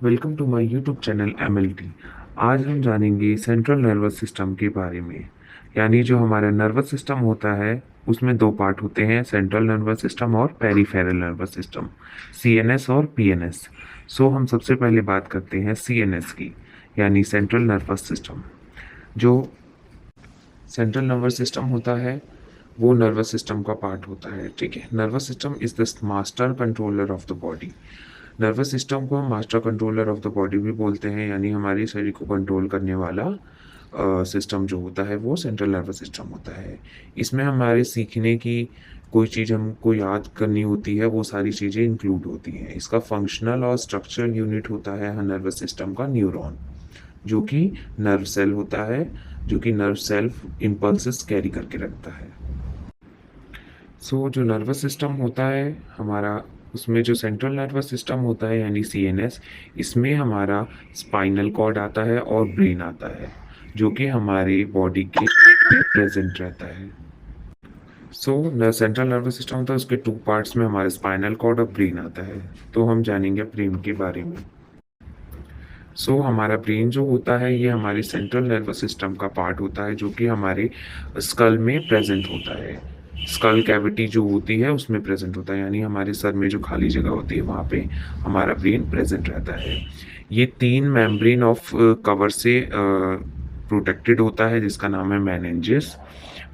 Welcome to my YouTube channel MLT. आज हम जानेंगे सेंट्रल नर्वस सिस्टम के बारे में। यानी जो हमारा नर्वस सिस्टम होता है उसमें दो पार्ट होते हैं, सेंट्रल नर्वस सिस्टम और पेरिफेरल नर्वस सिस्टम, सीएनएस और पीएनएस। सो हम सबसे पहले बात करते हैं सीएनएस की, यानी सेंट्रल नर्वस सिस्टम। जो सेंट्रल नर्वस सिस्टम होता है वो नर्वस सिस्टम का पार्ट होता है। ठीक है, nervous system is the master controller of the body. Nervous system को हम master controller of the body भी बोलते हैं, यानी हमारे शरीर को कंट्रोल करने वाला सिस्टम जो होता है वो सेंट्रल नर्वस सिस्टम होता है। इसमें हमारे सीखने की कोई चीज़ हमको याद करनी होती है, वो सारी चीज़ें इंक्लूड होती हैं। इसका फंक्शनल और स्ट्रक्चरल यूनिट होता है नर्वस सिस्टम का न्यूरॉन, जो कि नर्व सेल होता है, जो कि नर्व सेल्फ इम्पल्सेस कैरी करके रखता है। जो नर्वस सिस्टम होता है हमारा, उसमें जो सेंट्रल नर्वस सिस्टम होता है यानी सीएनएस, इसमें हमारा स्पाइनल कॉर्ड आता है और ब्रेन आता है, जो कि हमारी बॉडी के प्रेजेंट रहता है। सेंट्रल नर्वस सिस्टम होता है, उसके टू पार्ट्स में हमारे स्पाइनल कॉर्ड और ब्रेन आता है। तो हम जानेंगे ब्रेन के बारे में। हमारा ब्रेन जो होता है ये हमारे सेंट्रल नर्वस सिस्टम का पार्ट होता है, जो कि हमारे स्कल में प्रेजेंट होता है। स्कल कैविटी जो होती है उसमें प्रेजेंट होता है, यानी हमारे सर में जो खाली जगह होती है वहाँ पे हमारा ब्रेन प्रेजेंट रहता है। ये तीन मेम्ब्रेन ऑफ कवर से प्रोटेक्टेड होता है, जिसका नाम है मेनिंजेस।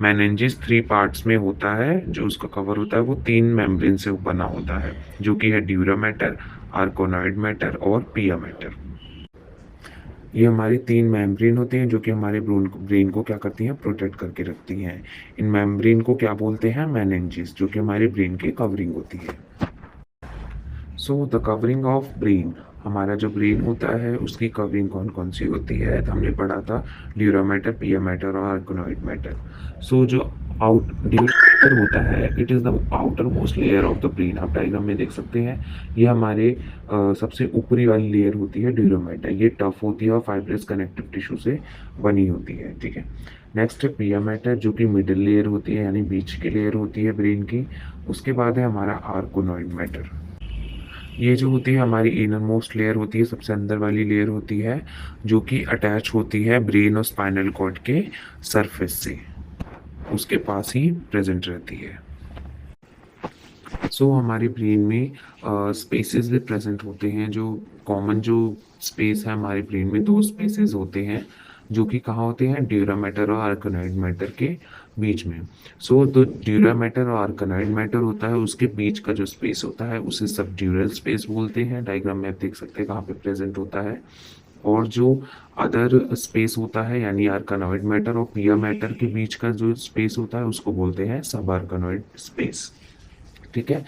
मेनिंजेस थ्री पार्ट्स में होता है, जो उसका कवर होता है वो तीन मेम्ब्रेन से बना होता है, जो कि है ड्यूरा मैटर, आर्कोनॉइड मैटर और पिया मैटर। ये हमारी तीन मेम्ब्रेन होती हैं, जो कि हमारे ब्रेन को क्या करती हैं, प्रोटेक्ट करके रखती हैं। इन मेम्ब्रेन को क्या बोलते हैं, मेनिंजेस, जो कि हमारे ब्रेन की कवरिंग होती है। द कवरिंग ऑफ ब्रेन, हमारा जो ब्रेन होता है उसकी कवरिंग कौन कौन सी होती है, तो हमने पढ़ा था ड्यूरा मैटर, पिया मैटर और आर्कोनॉइड मैटर। जो आउट ड्यूरा मैटर होता है, it is the outer most layer of the brain. आप डायग्राम में देख सकते हैं, ये हमारे सबसे ऊपरी वाली लेयर होती है ड्यूरा मैटर। ये टफ होती है और फाइब्रस कनेक्टिव टिश्यू से बनी होती है। ठीक है, नेक्स्ट है पिया मैटर, जो कि मिडिल लेयर होती है, यानी बीच की लेयर होती है ब्रेन की। उसके बाद है हमारा आर्कोनॉइड मैटर। ये जो होती है हमारी इनर मोस्ट लेयर होती है, सबसे अंदर वाली लेयर होती है, जो कि अटैच होती है ब्रेन और स्पाइनल कॉर्ड के सरफेस से, उसके पास ही प्रेजेंट रहती है। हमारे ब्रेन में स्पेसेस भी प्रेजेंट होते हैं। जो कॉमन जो स्पेस है हमारे ब्रेन में, दो स्पेसेस होते हैं, जो कि कहाँ होते हैं, ड्यूरा मैटर और आर्कनॉइड मैटर के बीच में। तो ड्यूरा मैटर और आर्कनॉइड मैटर होता है, उसके बीच का जो स्पेस होता है उसे सबड्यूरल स्पेस बोलते हैं। डायग्राम में आप देख सकते हैं कहाँ पे प्रेजेंट होता है। और जो अदर स्पेस होता है, यानी आर्कनॉइड मैटर और पिया मैटर के बीच का जो स्पेस होता है उसको बोलते हैं सब आर्कनॉइड स्पेस। ठीक है,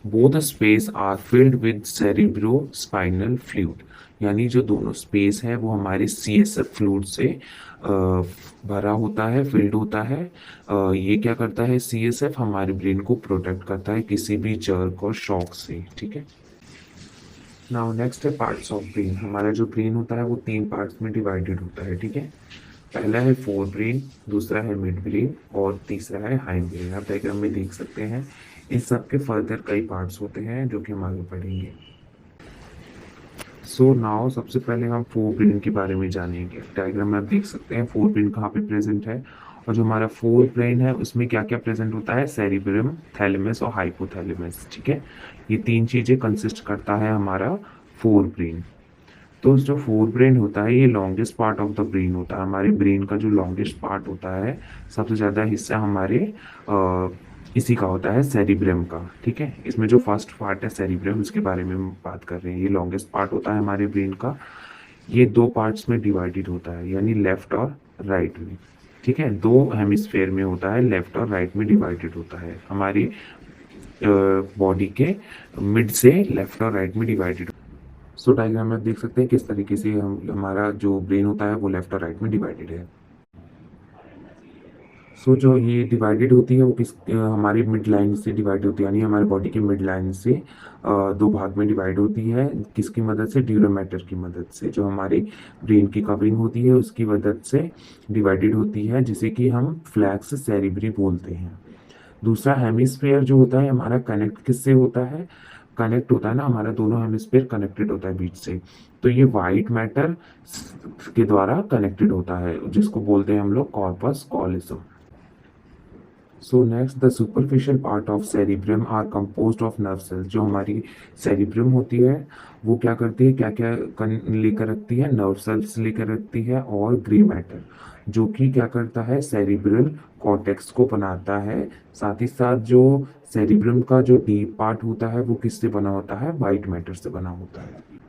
both space are filled with cerebro spinal fluid, यानी जो दोनों स्पेस है वो हमारे सीएसएफ फ्लूइड से भरा होता है, फिल्ड होता है। ये क्या करता है, सीएसएफ हमारे ब्रेन को प्रोटेक्ट करता है किसी भी जर्क और शॉक से। ठीक है, नाउ नेक्स्ट है पार्ट्स ऑफ ब्रेन। हमारा जो ब्रेन होता है वो तीन पार्ट्स में डिवाइडेड होता है। ठीक है, पहला है फोर ब्रेन, दूसरा है मिड ब्रेन और तीसरा है हाइंड ब्रेन। आप डायग्राम में देख सकते हैं, इस सब के फर्दर कई पार्ट्स होते हैं जो कि हम आगे पढ़ेंगे। नाउ सबसे पहले हम फोर ब्रेन के बारे में जानेंगे। डायग्राम में आप देख सकते हैं फोर ब्रेन कहाँ पे प्रेजेंट है, और जो हमारा फोर ब्रेन है उसमें क्या क्या प्रेजेंट होता है, सेरिब्रम, थैलेमस और हाइपोथैलेमस। ठीक है, ये तीन चीजें कंसिस्ट करता है हमारा फोर ब्रेन। जो फोर ब्रेन होता है ये longest part of the brain होता है। हमारे ब्रेन का जो लॉन्गेस्ट पार्ट होता है, सबसे ज़्यादा हिस्सा हमारे इसी का होता है, सेरिब्रम का। ठीक है, इसमें जो फर्स्ट पार्ट है सेरिब्रम, उसके बारे में हम बात कर रहे हैं। ये लॉन्गेस्ट पार्ट होता है हमारे ब्रेन का। ये दो पार्ट्स में डिवाइडेड होता है, यानी लेफ्ट और राइट में। ठीक है, दो हेमिस्फेयर में होता है, लेफ्ट और राइट में डिवाइडेड होता है। हमारी बॉडी के मिड से लेफ्ट और राइट में डिवाइडेड। डायग्राम में आप देख सकते हैं किस तरीके से हमारा जो ब्रेन होता है वो लेफ्ट और राइट में डिवाइडेड है। जो ये डिवाइडेड होती है वो हमारी मिड लाइन से डिवाइड होती है, यानी हमारे बॉडी की मिड लाइन से दो भाग में डिवाइड होती है। किसकी मदद से, ड्यूरा मैटर की मदद से। जो हमारी ब्रेन की कवरिंग होती है उसकी मदद से डिवाइडेड होती है, जिसे कि हम फ्लैक्स सेरिब्री बोलते हैं। दूसरा हेमिस्फेयर जो होता है हमारा, कनेक्ट किससे होता है, कनेक्ट होता है ना, हमारा दोनों हेमिस्फीयर कनेक्टेड होता है बीच से, तो ये व्हाइट मैटर के द्वारा कनेक्टेड होता है, जिसको बोलते हैं हम लोग corpus callosum. So next, the superficial part of cerebrum are composed of nerve cells. जो हमारी सेरिब्रम होती है वो क्या करती है, क्या क्या लेकर रखती है, नर्व सेल्स लेकर रखती है और ग्रे मैटर, जो कि क्या करता है, सेरिब्रल कॉर्टेक्स को बनाता है। साथ ही साथ जो सेरिब्रम का जो डीप पार्ट होता है वो किससे बना होता है, वाइट मैटर से बना होता है।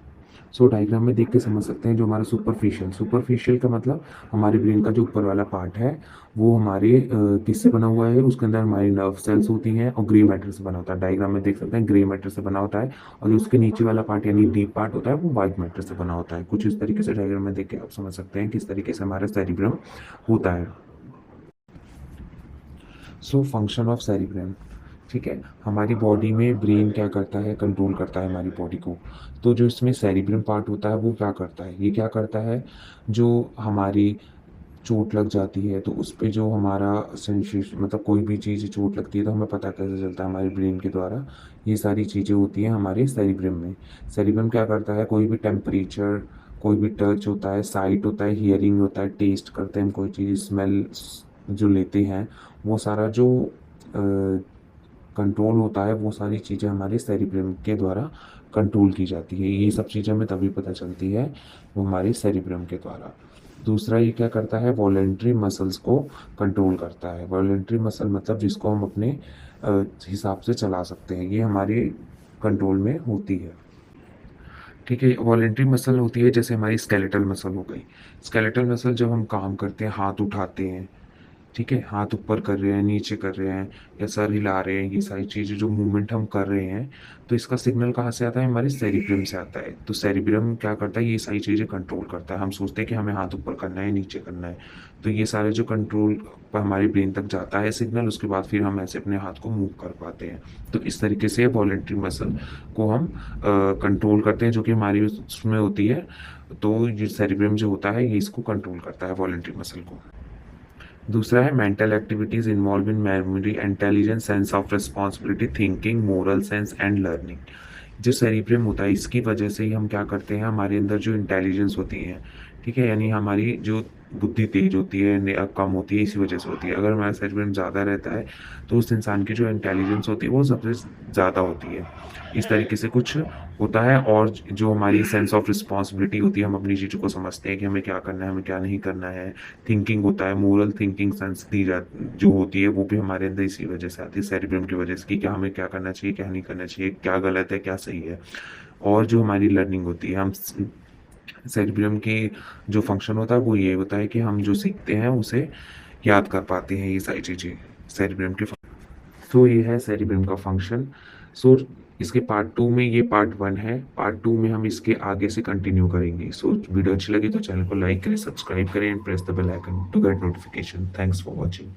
सो डायग्राम में देख के समझ सकते हैं, जो हमारा सुपरफिशियल, सुपरफिशियल का मतलब हमारे ब्रेन का जो ऊपर वाला पार्ट है वो हमारे किससे बना हुआ है, उसके अंदर हमारी नर्व सेल्स होती हैं और ग्रे मैटर से बना होता है। डायग्राम में देख सकते हैं ग्रे मैटर से बना होता है, और जो उसके नीचे वाला पार्ट यानी डीप पार्ट होता है वो वाइट मैटर से बना होता है। कुछ इस तरीके से डायग्राम में देख के आप समझ सकते हैं किस तरीके से हमारा सेरिब्रम होता है। सो फंक्शन ऑफ सेरिब्रम, ठीक है, हमारी बॉडी में ब्रेन क्या करता है, कंट्रोल करता है हमारी बॉडी को। तो जो इसमें सेरिब्रम पार्ट होता है वो क्या करता है, ये क्या करता है, जो हमारी चोट लग जाती है तो उस पे जो हमारा सेंसेशन, मतलब कोई भी चीज़ चोट लगती है तो हमें पता कैसे चलता है, हमारे ब्रेन के द्वारा। ये सारी चीज़ें होती हैं हमारे सेरिब्रम में। सेरिब्रम क्या करता है, कोई भी टेम्परेचर, कोई भी टच होता है, साइट होता है, हियरिंग होता है, टेस्ट करते हैं हम कोई चीज़, स्मेल जो लेते हैं, वो सारा जो कंट्रोल होता है, वो सारी चीज़ें हमारे सेरिब्रम के द्वारा कंट्रोल की जाती है। ये सब चीज़ें हमें तभी पता चलती है, वो हमारे सेरिब्रम के द्वारा। दूसरा ये क्या करता है, वॉलेंट्री मसल्स को कंट्रोल करता है। वॉलेंट्री मसल मतलब जिसको हम अपने हिसाब से चला सकते हैं, ये हमारे कंट्रोल में होती है। ठीक है, वॉलेंट्री मसल होती है जैसे हमारी स्केलेटल मसल हो गई। स्केलेटल मसल जब हम काम करते हैं, हाथ उठाते हैं, ठीक है, हाथ ऊपर कर रहे हैं, नीचे कर रहे हैं, या सर हिला रहे हैं, ये सारी चीज़ें जो मूवमेंट हम कर रहे हैं, तो इसका सिग्नल कहाँ से आता है, हमारे सेरिब्रम से आता है। तो सेरिब्रम क्या करता है, ये सारी चीज़ें कंट्रोल करता है। हम सोचते हैं कि हमें हाथ ऊपर करना है, नीचे करना है, तो ये सारे जो कंट्रोल पर हमारे ब्रेन तक जाता है सिग्नल, उसके बाद फिर हम ऐसे अपने हाथ को मूव कर पाते हैं। तो इस तरीके से वॉलेंट्री मसल को हम कंट्रोल करते हैं, जो कि हमारी उसमें होती है। तो ये सेरिब्रम जो होता है ये इसको कंट्रोल करता है, वॉलेंट्री मसल को। दूसरा है mental activities involve in memory, intelligence, sense of responsibility, thinking, moral sense and learning. जो सेरिब्रम होता है इसकी वजह से ही हम क्या करते हैं, हमारे अंदर जो इंटेलिजेंस होती है, ठीक है, यानी हमारी जो बुद्धि तेज होती है, कम होती है, इसी वजह से होती है। अगर हमारा सेरिब्रम ज़्यादा रहता है तो उस इंसान की जो इंटेलिजेंस होती है वो सबसे ज़्यादा होती है। इस तरीके से कुछ होता है। और जो हमारी सेंस ऑफ रिस्पॉन्सिबिलिटी होती है, हम अपनी चीज़ों को समझते हैं कि हमें क्या करना है, हमें क्या नहीं करना है। थिंकिंग होता है, मोरल थिंकिंग सेंस दी जा जो होती है वो भी हमारे अंदर इसी वजह से आती है, सेरिब्रम की वजह से, कि क्या हमें क्या करना चाहिए, क्या नहीं करना चाहिए, क्या गलत है, क्या सही है। और जो हमारी लर्निंग होती है, हम सेरिब्रम की जो फंक्शन होता है वो ये होता है कि हम जो सीखते हैं उसे याद कर पाते हैं, ये सारी चीज़ें सेरिब्रम के। तो ये है सेरिब्रम का फंक्शन। सो इसके पार्ट 2 में, ये पार्ट 1 है, पार्ट 2 में हम इसके आगे से कंटिन्यू करेंगे। सो वीडियो अच्छी लगी तो चैनल को लाइक करें, सब्सक्राइब करें and press the bell icon to get notification. Thanks for watching.